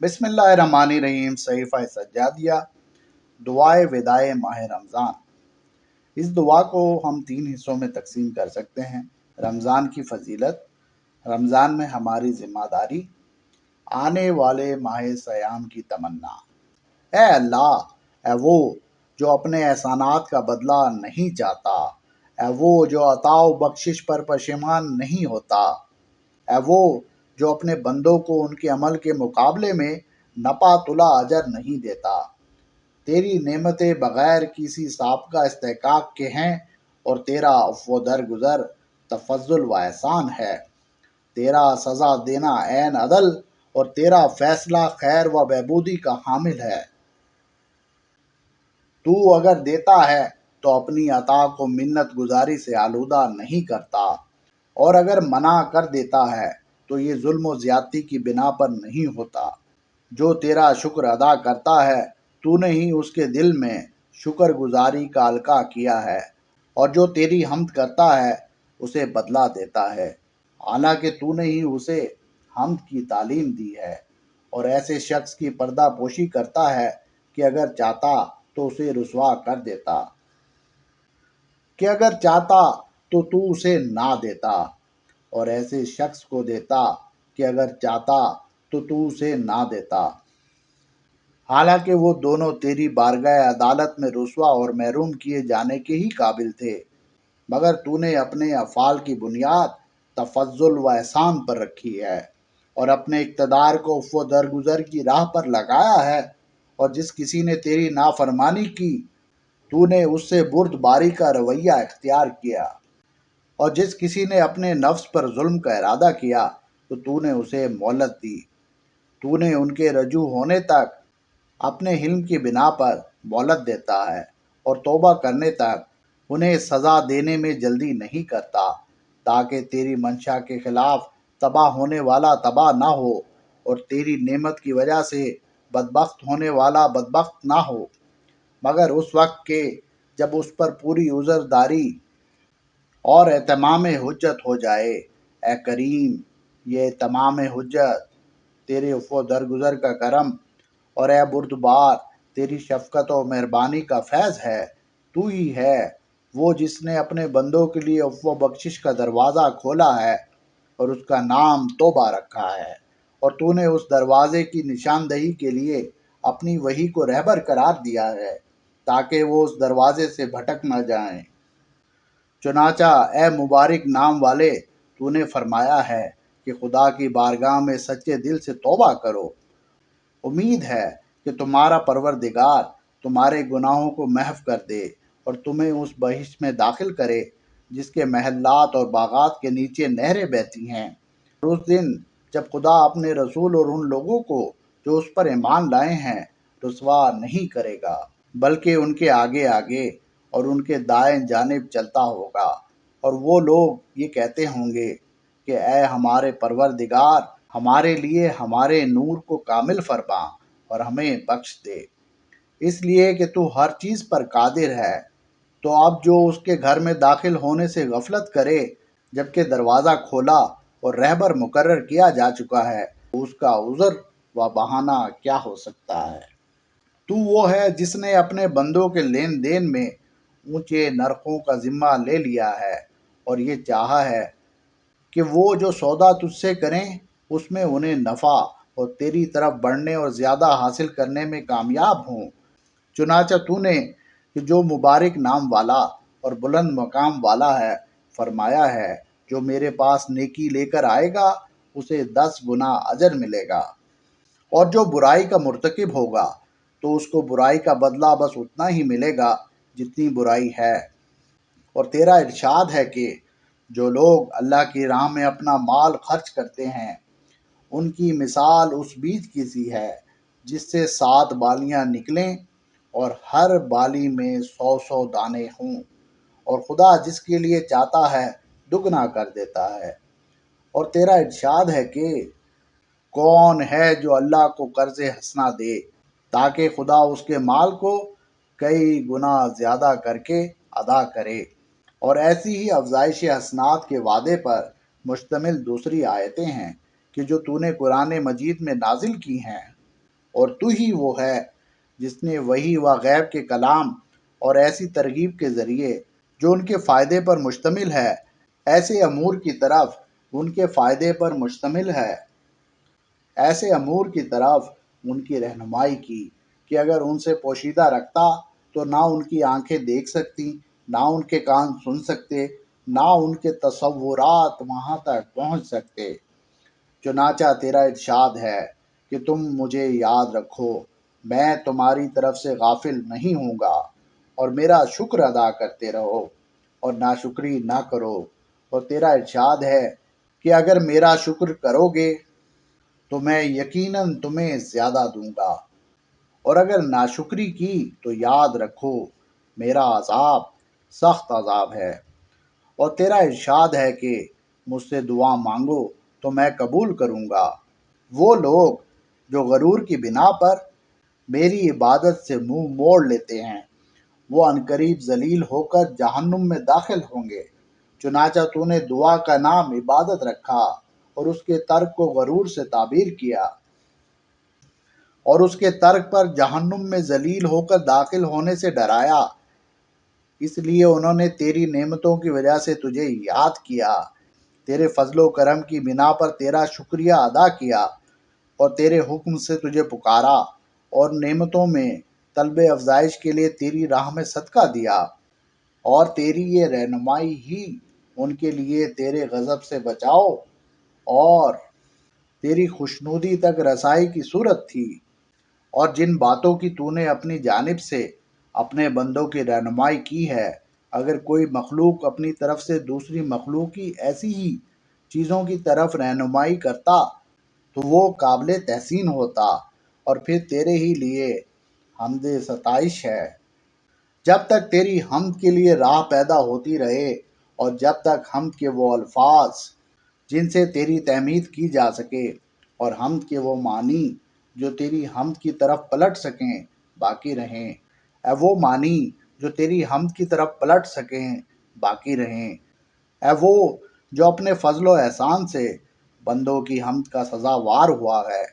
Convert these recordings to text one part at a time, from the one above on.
بسم اللہ الرحمن الرحیم۔ صحیفہ سجادیہ، دعائے وداع ماہ رمضان۔ اس دعا کو ہم 3 حصوں میں تقسیم کر سکتے ہیں۔ رمضان کی فضیلت، رمضان میں ہماری ذمہ داری، آنے والے ماہ سیام کی تمنا۔ اے اللہ، اے وہ جو اپنے احسانات کا بدلہ نہیں چاہتا، اے وہ جو عطا و بخشش پر پشیمان نہیں ہوتا، اے وہ جو اپنے بندوں کو ان کے عمل کے مقابلے میں نپا تلا اجر نہیں دیتا۔ تیری نعمتیں بغیر کسی سابقہ استحقاق کے ہیں اور تیرا عفو درگزر تفضل و احسان ہے۔ تیرا سزا دینا عین عدل اور تیرا فیصلہ خیر و بہبودی کا حامل ہے۔ تو اگر دیتا ہے تو اپنی عطا کو منت گزاری سے آلودہ نہیں کرتا، اور اگر منع کر دیتا ہے تو یہ ظلم و زیادتی کی بنا پر نہیں ہوتا۔ جو تیرا شکر ادا کرتا ہے تو نے ہی اس کے دل میں شکر گزاری کا القاع کیا ہے، اور جو تیری حمد کرتا ہے اسے بدلہ دیتا ہے، حالانکہ تو نے ہی اسے حمد کی تعلیم دی ہے، اور ایسے شخص کی پردہ پوشی کرتا ہے کہ اگر چاہتا تو اسے رسوا کر دیتا، کہ اگر چاہتا تو اسے نہ دیتا، اور ایسے شخص کو دیتا کہ اگر چاہتا تو اسے نہ دیتا، حالانکہ وہ دونوں تیری بارگاہ عدالت میں رسوا اور محروم کیے جانے کے ہی قابل تھے، مگر تو نے اپنے افعال کی بنیاد تفضل و احسان پر رکھی ہے، اور اپنے اقتدار کو عفو درگزر کی راہ پر لگایا ہے، اور جس کسی نے تیری نافرمانی کی تو نے اس سے بردباری کا رویہ اختیار کیا، اور جس کسی نے اپنے نفس پر ظلم کا ارادہ کیا تو نے اسے مہلت دی۔ تو نے ان کے رجوع ہونے تک اپنے حلم کی بنا پر مہلت دیتا ہے، اور توبہ کرنے تک انہیں سزا دینے میں جلدی نہیں کرتا، تاکہ تیری منشا کے خلاف تباہ ہونے والا تباہ نہ ہو، اور تیری نعمت کی وجہ سے بدبخت ہونے والا بدبخت نہ ہو، مگر اس وقت کے جب اس پر پوری عذرداری اور اتمام حجت ہو جائے۔ اے کریم، یہ اتمام حجت تیرے عفو درگزر کا کرم، اور اے بردبار تیری شفقت و مہربانی کا فیض ہے۔ تو ہی ہے وہ جس نے اپنے بندوں کے لیے عفو بخشش کا دروازہ کھولا ہے اور اس کا نام توبہ رکھا ہے، اور تو نے اس دروازے کی نشاندہی کے لیے اپنی وحی کو رہبر قرار دیا ہے تاکہ وہ اس دروازے سے بھٹک نہ جائیں۔ چنانچہ اے مبارک نام والے، تو نے فرمایا ہے کہ خدا کی بارگاہ میں سچے دل سے توبہ کرو۔ امید ہے کہ تمہارا پروردگار تمہارے گناہوں کو محو کر دے اور تمہیں اس بہشت میں داخل کرے جس کے محلات اور باغات کے نیچے نہریں بہتی ہیں۔ اور اس دن جب خدا اپنے رسول اور ان لوگوں کو جو اس پر ایمان لائے ہیں رسوا نہیں کرے گا، بلکہ ان کے آگے آگے اور ان کے دائیں جانب چلتا ہوگا، اور وہ لوگ یہ کہتے ہوں گے کہ اے ہمارے پروردگار، ہمارے لیے ہمارے نور کو کامل فرما اور ہمیں بخش دے، اس لیے کہ تو ہر چیز پر قادر ہے۔ تو اب جو اس کے گھر میں داخل ہونے سے غفلت کرے جبکہ دروازہ کھولا اور رہبر مقرر کیا جا چکا ہے، تو اس کا عذر و بہانہ کیا ہو سکتا ہے؟ تو وہ ہے جس نے اپنے بندوں کے لین دین میں اونچے نرخوں کا ذمہ لے لیا ہے، اور یہ چاہا ہے کہ وہ جو سودا تجھ سے کریں اس میں انہیں نفع اور تیری طرف بڑھنے اور زیادہ حاصل کرنے میں کامیاب ہوں۔ چنانچہ تو نے کہ جو مبارک نام والا اور بلند مقام والا ہے فرمایا ہے، جو میرے پاس نیکی لے کر آئے گا اسے 10 گنا اجر ملے گا، اور جو برائی کا مرتکب ہوگا تو اس کو برائی کا بدلہ بس اتنا ہی ملے گا جتنی برائی ہے۔ اور تیرا ارشاد ہے کہ جو لوگ اللہ کی راہ میں اپنا مال خرچ کرتے ہیں ان کی مثال اس بیج کی سی ہے جس سے 7 بالیاں نکلیں اور ہر بالی میں 100 دانے ہوں، اور خدا جس کے لیے چاہتا ہے دگنا کر دیتا ہے۔ اور تیرا ارشاد ہے کہ کون ہے جو اللہ کو قرض حسنہ دے تاکہ خدا اس کے مال کو کئی گنا زیادہ کر کے ادا کرے، اور ایسی ہی افزائش حسنات کے وعدے پر مشتمل دوسری آیتیں ہیں کہ جو تو نے قرآن مجید میں نازل کی ہیں۔ اور تو ہی وہ ہے جس نے وحی و غیب کے کلام اور ایسی ترغیب کے ذریعے جو ان کے فائدے پر مشتمل ہے، ایسے امور کی طرف ان کے فائدے پر مشتمل ہے ایسے امور کی طرف ان کی رہنمائی کی کہ اگر ان سے پوشیدہ رکھتا تو نہ ان کی آنکھیں دیکھ سکتی، نہ ان کے کان سن سکتے، نہ ان کے تصورات وہاں تک پہنچ سکتے۔ چنانچہ تیرا ارشاد ہے کہ تم مجھے یاد رکھو، میں تمہاری طرف سے غافل نہیں ہوں گا، اور میرا شکر ادا کرتے رہو اور ناشکری نہ کرو۔ اور تیرا ارشاد ہے کہ اگر میرا شکر کرو گے تو میں یقیناً تمہیں زیادہ دوں گا، اور اگر ناشکری کی تو یاد رکھو میرا عذاب سخت عذاب ہے۔ اور تیرا ارشاد ہے کہ مجھ سے دعا مانگو تو میں قبول کروں گا۔ وہ لوگ جو غرور کی بنا پر میری عبادت سے منہ موڑ لیتے ہیں، وہ عنقریب ذلیل ہو کر جہنم میں داخل ہوں گے۔ چنانچہ تو نے دعا کا نام عبادت رکھا اور اس کے ترک کو غرور سے تعبیر کیا، اور اس کے ترک پر جہنم میں ذلیل ہو کر داخل ہونے سے ڈرایا۔ اس لیے انہوں نے تیری نعمتوں کی وجہ سے تجھے یاد کیا، تیرے فضل و کرم کی بنا پر تیرا شکریہ ادا کیا، اور تیرے حکم سے تجھے پکارا، اور نعمتوں میں طلب افزائش کے لیے تیری راہ میں صدقہ دیا، اور تیری یہ رہنمائی ہی ان کے لیے تیرے غضب سے بچاؤ اور تیری خوشنودی تک رسائی کی صورت تھی۔ اور جن باتوں کی تو نے اپنی جانب سے اپنے بندوں کی رہنمائی کی ہے، اگر کوئی مخلوق اپنی طرف سے دوسری مخلوق کی ایسی ہی چیزوں کی طرف رہنمائی کرتا تو وہ قابل تحسین ہوتا، اور پھر تیرے ہی لیے حمد ستائش ہے، جب تک تیری حمد کے لیے راہ پیدا ہوتی رہے، اور جب تک حمد کے وہ الفاظ جن سے تیری تحمید کی جا سکے، اور حمد کے وہ معنی جو تیری حمد کی طرف پلٹ سکیں باقی رہیں۔ اے وہ معنی جو تیری حمد کی طرف پلٹ سکیں باقی رہیں۔ اے وہ جو اپنے فضل و احسان سے بندوں کی حمد کا سزاوار ہوا ہے،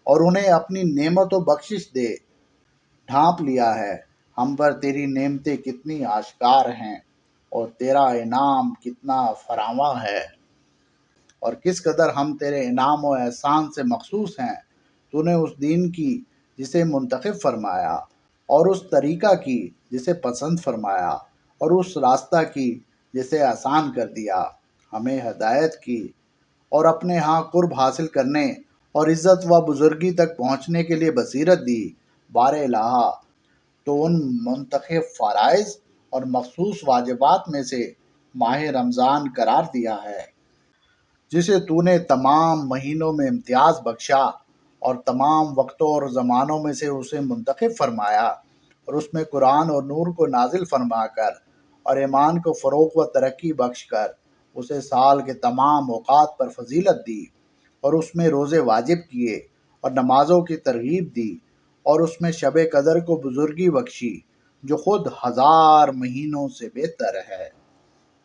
اور انہیں اپنی نعمت و بخشش دے ڈھانپ لیا ہے۔ ہم پر تیری نعمتیں کتنی آشکار ہیں، اور تیرا انعام کتنا فراواں ہے، اور کس قدر ہم تیرے انعام و احسان سے مخصوص ہیں۔ تو نے اس دین کی جسے منتخب فرمایا، اور اس طریقہ کی جسے پسند فرمایا، اور اس راستہ کی جسے آسان کر دیا، ہمیں ہدایت کی، اور اپنے ہاں قرب حاصل کرنے اور عزت و بزرگی تک پہنچنے کے لیے بصیرت دی۔ بار الہا، تو ان منتخب فرائض اور مخصوص واجبات میں سے ماہ رمضان قرار دیا ہے، جسے تو نے تمام مہینوں میں امتیاز بخشا، اور تمام وقتوں اور زمانوں میں سے اسے منتخب فرمایا، اور اس میں قرآن اور نور کو نازل فرما کر اور ایمان کو فروغ و ترقی بخش کر اسے سال کے تمام اوقات پر فضیلت دی، اور اس میں روزے واجب کیے اور نمازوں کی ترغیب دی، اور اس میں شب قدر کو بزرگی بخشی جو خود 1000 مہینوں سے بہتر ہے۔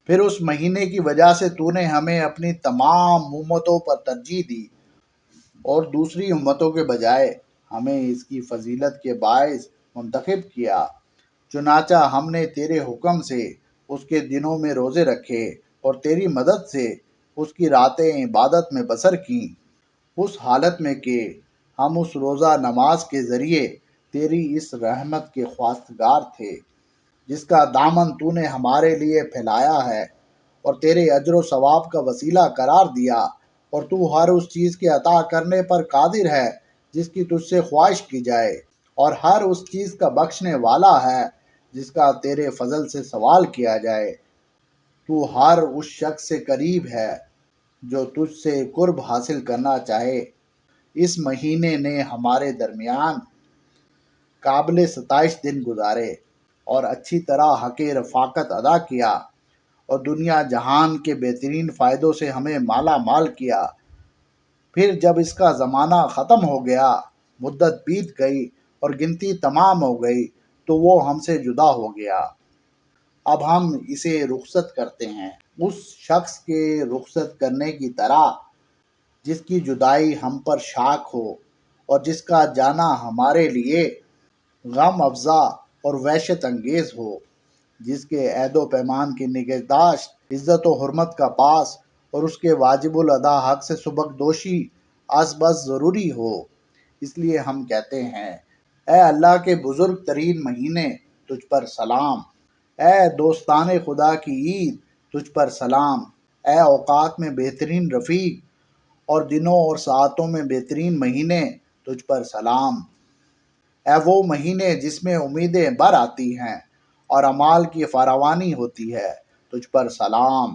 پھر اس مہینے کی وجہ سے تو نے ہمیں اپنی تمام امتوں پر ترجیح دی، اور دوسری امتوں کے بجائے ہمیں اس کی فضیلت کے باعث منتخب کیا۔ چنانچہ ہم نے تیرے حکم سے اس کے دنوں میں روزے رکھے، اور تیری مدد سے اس کی راتیں عبادت میں بسر کیں، اس حالت میں کہ ہم اس روزہ نماز کے ذریعے تیری اس رحمت کے خواستگار تھے، جس کا دامن تو نے ہمارے لیے پھیلایا ہے، اور تیرے اجر و ثواب کا وسیلہ قرار دیا، اور تو ہر اس چیز کے عطا کرنے پر قادر ہے جس کی تجھ سے خواہش کی جائے، اور ہر اس چیز کا بخشنے والا ہے جس کا تیرے فضل سے سوال کیا جائے۔ تو ہر اس شخص سے قریب ہے جو تجھ سے قرب حاصل کرنا چاہے۔ اس مہینے نے ہمارے درمیان قابل ستائش دن گزارے، اور اچھی طرح حق رفاقت ادا کیا، اور دنیا جہان کے بہترین فائدوں سے ہمیں مالا مال کیا۔ پھر جب اس کا زمانہ ختم ہو گیا، مدت بیت گئی اور گنتی تمام ہو گئی، تو وہ ہم سے جدا ہو گیا۔ اب ہم اسے رخصت کرتے ہیں، اس شخص کے رخصت کرنے کی طرح جس کی جدائی ہم پر شاق ہو، اور جس کا جانا ہمارے لیے غم افزا اور وحشت انگیز ہو، جس کے عہد و پیمان کی نگہداشت عزت و حرمت کا پاس اور اس کے واجب الادا حق سے سبک دوشی از بس ضروری ہو۔ اس لیے ہم کہتے ہیں، اے اللہ کے بزرگ ترین مہینے، تجھ پر سلام۔ اے دوستان خدا کی عید، تجھ پر سلام۔ اے اوقات میں بہترین رفیق اور دنوں اور ساعتوں میں بہترین مہینے، تجھ پر سلام۔ اے وہ مہینے جس میں امیدیں بر آتی ہیں اور اعمال کی فراوانی ہوتی ہے، تجھ پر سلام۔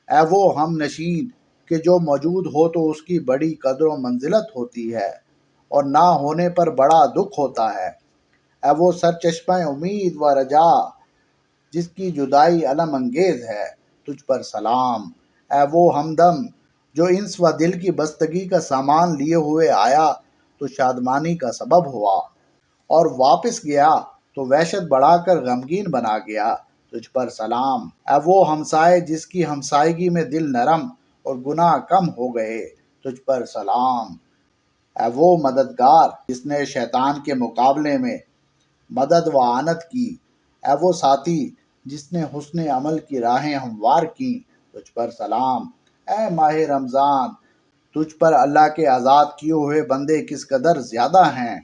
اے وہ ہم نشین کہ جو موجود ہو تو اس کی بڑی قدر و منزلت ہوتی ہے اور نہ ہونے پر بڑا دکھ ہوتا ہے۔ اے وہ سرچشمہ امید و رجا جس کی جدائی الم انگیز ہے، تجھ پر سلام۔ اے وہ ہمدم جو انس و دل کی بستگی کا سامان لیے ہوئے آیا تو شادمانی کا سبب ہوا، اور واپس گیا تو وحشت بڑھا کر غمگین بنا گیا، تجھ پر سلام۔ اے وہ ہمسائے جس کی ہمسائیگی میں دل نرم اور گناہ کم ہو گئے، تجھ پر سلام۔ اے وہ مددگار جس نے شیطان کے مقابلے میں مدد و اعانت کی، اے وہ ساتھی جس نے حسن عمل کی راہیں ہموار کیں، تجھ پر سلام۔ اے ماہ رمضان، تجھ پر اللہ کے آزاد کیے ہوئے بندے کس قدر زیادہ ہیں۔